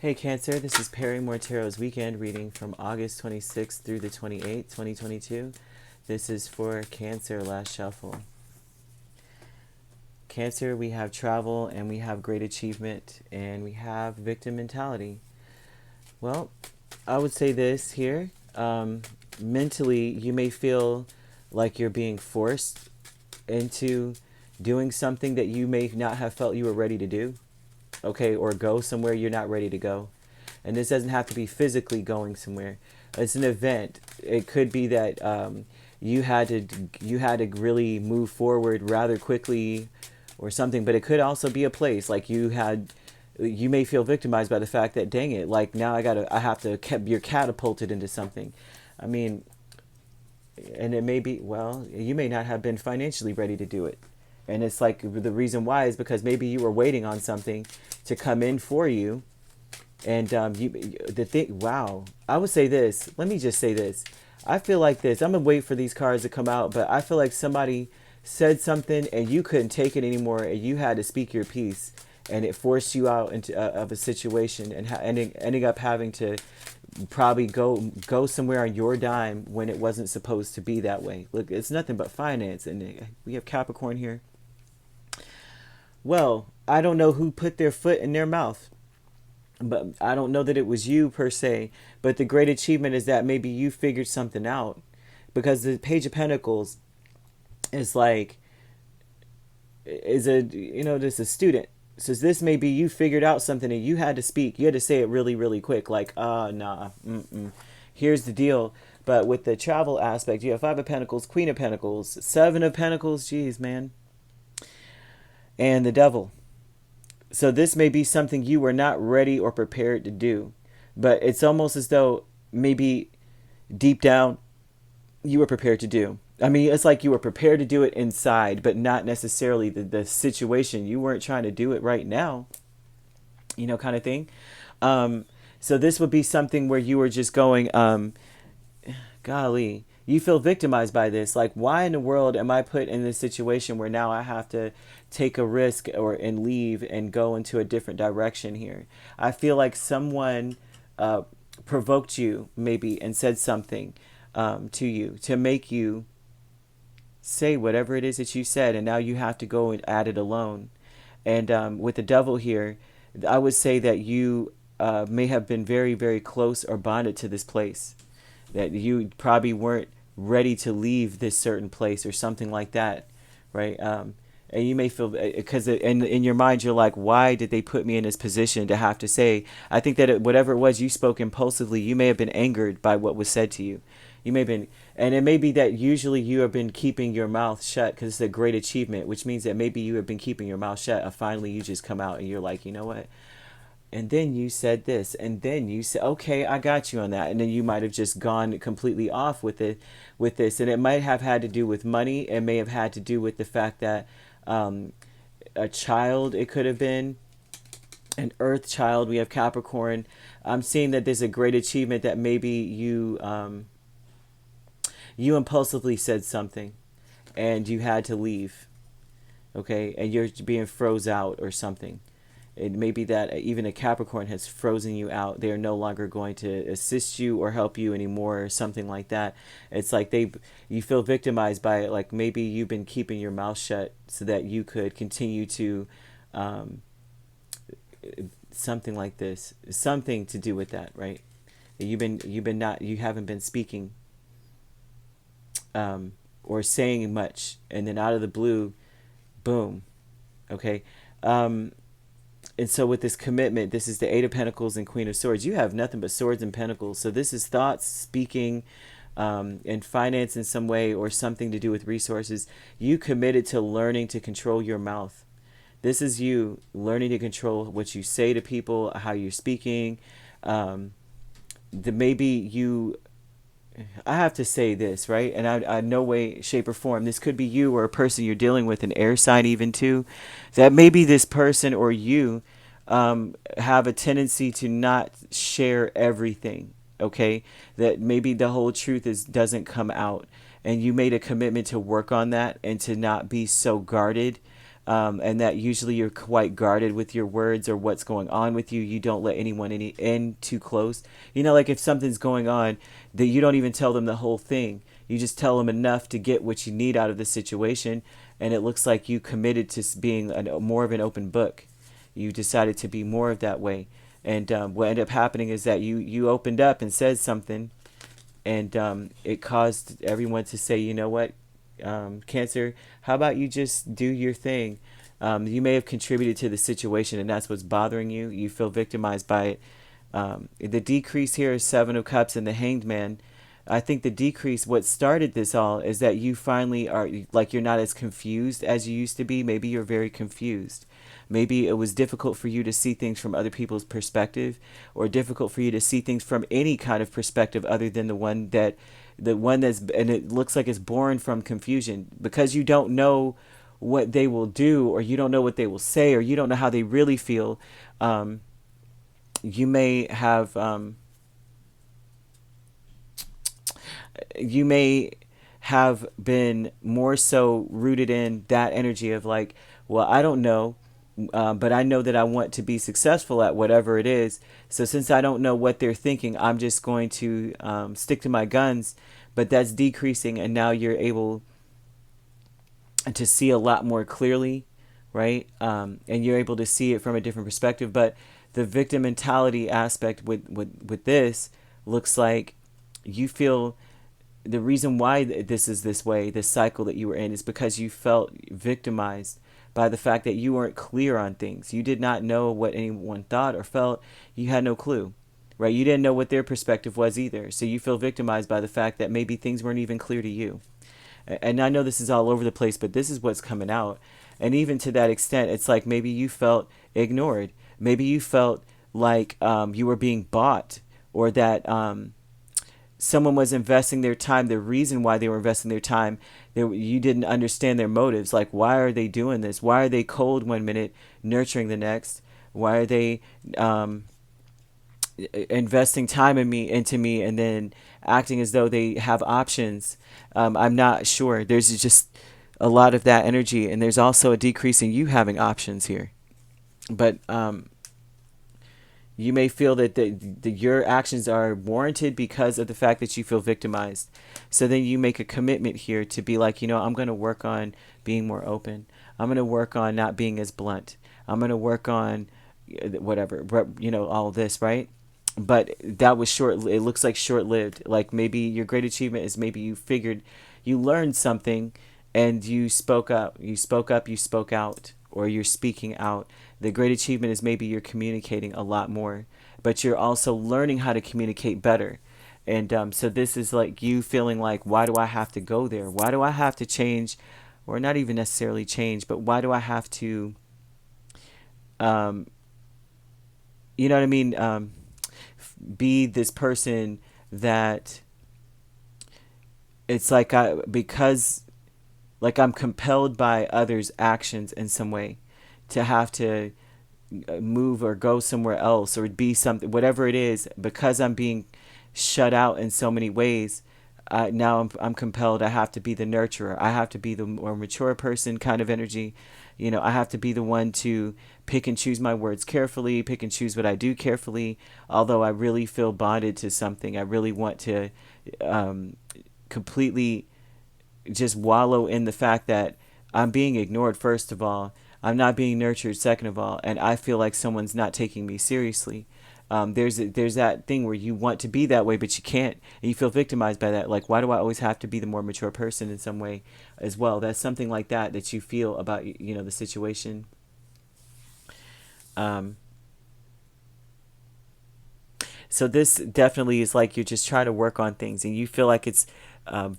Hey Cancer, this is Perrymore Tarot's weekend reading from August 26th through the 28th, 2022. This is for Cancer last shuffle. Cancer, we have travel and we have great achievement and we have victim mentality. Well, I would say this here. Mentally, you may feel like you're being forced into doing something that you may not have felt you were ready to do. Okay, or go somewhere you're not ready to go. And this doesn't have to be physically going somewhere. It's an event. It could be that you had to really move forward rather quickly or something, but it could also be a place like you may feel victimized by the fact that, dang it, like now I have to you're catapulted into something. I mean, and it may be, well, you may not have been financially ready to do it. And it's like the reason why is because maybe you were waiting on something to come in for you. And the thing, wow, I would say this. Let me just say this. I feel like this. I'm gonna wait for these cards to come out, but I feel like somebody said something and you couldn't take it anymore, and you had to speak your piece, and it forced you out into of a situation, and ending up having to probably go somewhere on your dime when it wasn't supposed to be that way. Look, it's nothing but finance, and we have Capricorn here. Well, I don't know who put their foot in their mouth, but I don't know that it was you per se. But the great achievement is that maybe you figured something out, because the Page of Pentacles is like, is a, this a student. So this may be you figured out something and you had to speak. You had to say it really, really quick. Like, nah, here's the deal. But with the travel aspect, you have Five of Pentacles, Queen of Pentacles, Seven of Pentacles, geez, man, and the Devil. So this may be something you were not ready or prepared to do. But it's almost as though maybe deep down you were prepared to do. I mean, it's like you were prepared to do it inside, but not necessarily the situation. You weren't trying to do it right now, kind of thing. Um, so this would be something where you were just going, golly, you feel victimized by this. Like, why in the world am I put in this situation where now I have to take a risk and leave and go into a different direction here? I feel like someone provoked you maybe and said something to you to make you say whatever it is that you said, and now you have to go and add it alone. And with the Devil here, I would say that you may have been very, very close or bonded to this place, that you probably weren't ready to leave this certain place or something like that, right? And you may feel, because in your mind you're like, why did they put me in this position to have to say? I think that whatever it was you spoke impulsively, you may have been angered by what was said to you. You may have been, and it may be that usually you have been keeping your mouth shut because it's a great achievement, which means that maybe you have been keeping your mouth shut, and finally you just come out and you're like, you know what? And then you said this, and then you said, okay, I got you on that. And then you might have just gone completely off with it, with this. And it might have had to do with money. It may have had to do with the fact that a child, it could have been an earth child. We have Capricorn. I'm seeing that there's a great achievement that maybe you impulsively said something and you had to leave. Okay. And you're being froze out or something. It may be that even a Capricorn has frozen you out. They are no longer going to assist you or help you anymore or something like that. It's like you feel victimized by it. Like maybe you've been keeping your mouth shut so that you could continue to, something like this, something to do with that, right? You haven't been speaking, or saying much, and then out of the blue, boom. Okay. And so with this commitment, this is the Eight of Pentacles and Queen of Swords. You have nothing but swords and pentacles. So this is thoughts, speaking, and finance in some way, or something to do with resources. You committed to learning to control your mouth. This is you learning to control what you say to people, how you're speaking. Maybe you, I have to say this, right? And I no way, shape, or form, this could be you or a person you're dealing with, an air sign even too, that maybe this person or you have a tendency to not share everything, okay? That maybe the whole truth doesn't come out. And you made a commitment to work on that and to not be so guarded and that usually you're quite guarded with your words or what's going on with you. You don't let anyone in too close. You know, like if something's going on, that you don't even tell them the whole thing. You just tell them enough to get what you need out of the situation, and it looks like you committed to being more of an open book. You decided to be more of that way, and what ended up happening is that you opened up and said something, and it caused everyone to say, you know what, Cancer, how about you just do your thing? You may have contributed to the situation, and that's what's bothering you. You feel victimized by it. The decrease here is Seven of Cups and the Hanged Man. I think the decrease, what started this all, is that you finally are, like, you're not as confused as you used to be. Maybe you're very confused. Maybe it was difficult for you to see things from other people's perspective, or difficult for you to see things from any kind of perspective other than the one that's, and it looks like it's born from confusion, because you don't know what they will do, or you don't know what they will say, or you don't know how they really feel. You may have you may have been more so rooted in that energy of like, well, I don't know, but I know that I want to be successful at whatever it is. So since I don't know what they're thinking, I'm just going to stick to my guns. But that's decreasing, and now you're able to see a lot more clearly, right? And you're able to see it from a different perspective. But the victim mentality aspect with this looks like you feel the reason why this is this way, this cycle that you were in, is because you felt victimized by the fact that you weren't clear on things. You did not know what anyone thought or felt. You had no clue, right? You didn't know what their perspective was either. So you feel victimized by the fact that maybe things weren't even clear to you. And I know this is all over the place, but this is what's coming out. And even to that extent, it's like maybe you felt ignored. Maybe you felt like you were being bought, or that someone was investing their time. The reason why they were investing their time, you didn't understand their motives. Like, why are they doing this? Why are they cold one minute, nurturing the next? Why are they investing time into me, and then acting as though they have options? I'm not sure. There's just a lot of that energy, and there's also a decrease in you having options here. But you may feel that your actions are warranted because of the fact that you feel victimized. So then you make a commitment here to be like, you know, I'm going to work on being more open. I'm going to work on not being as blunt. I'm going to work on whatever, you know, all this, right? But that was short. It looks like short-lived. Like maybe your great achievement is maybe you figured, you learned something, and you spoke up. You spoke up, you spoke out, or you're speaking out. The great achievement is maybe you're communicating a lot more, but you're also learning how to communicate better. And so this is like you feeling like, why do I have to go there? Why do I have to change? Or not even necessarily change, but why do I have to, you know what I mean? Be this person that it's like because like I'm compelled by others' actions in some way to have to move or go somewhere else or be something, whatever it is, because I'm being shut out in so many ways. Now I'm compelled. I have to be the nurturer. I have to be the more mature person kind of energy. You know, I have to be the one to pick and choose my words carefully, pick and choose what I do carefully. Although I really feel bonded to something, I really want to completely just wallow in the fact that I'm being ignored, first of all. I'm not being nurtured, second of all, and I feel like someone's not taking me seriously. There's that thing where you want to be that way, but you can't, and you feel victimized by that. Like, why do I always have to be the more mature person in some way as well? That's something like that you feel about, you know, the situation. So this definitely is like you're just trying to work on things, and you feel like it's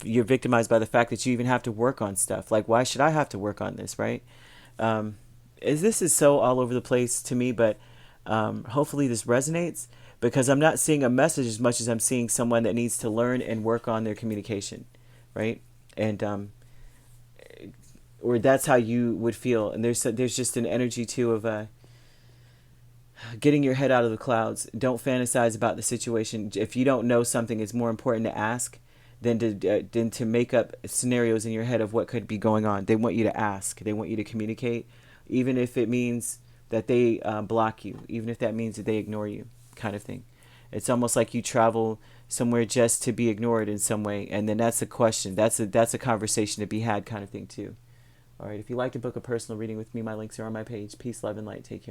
you're victimized by the fact that you even have to work on stuff. Like, why should I have to work on this, right? This is so all over the place to me, but hopefully this resonates, because I'm not seeing a message as much as I'm seeing someone that needs to learn and work on their communication, right? And or that's how you would feel. And there's just an energy too of getting your head out of the clouds. Don't fantasize about the situation. If you don't know something, it's more important to ask than to make up scenarios in your head of what could be going on. They want you to ask. They want you to communicate, even if it means that they block you, even if that means that they ignore you, kind of thing. It's almost like you travel somewhere just to be ignored in some way, and then that's a question. That's a conversation to be had, kind of thing too. All right. If you'd like to book a personal reading with me, my links are on my page. Peace, love, and light. Take care.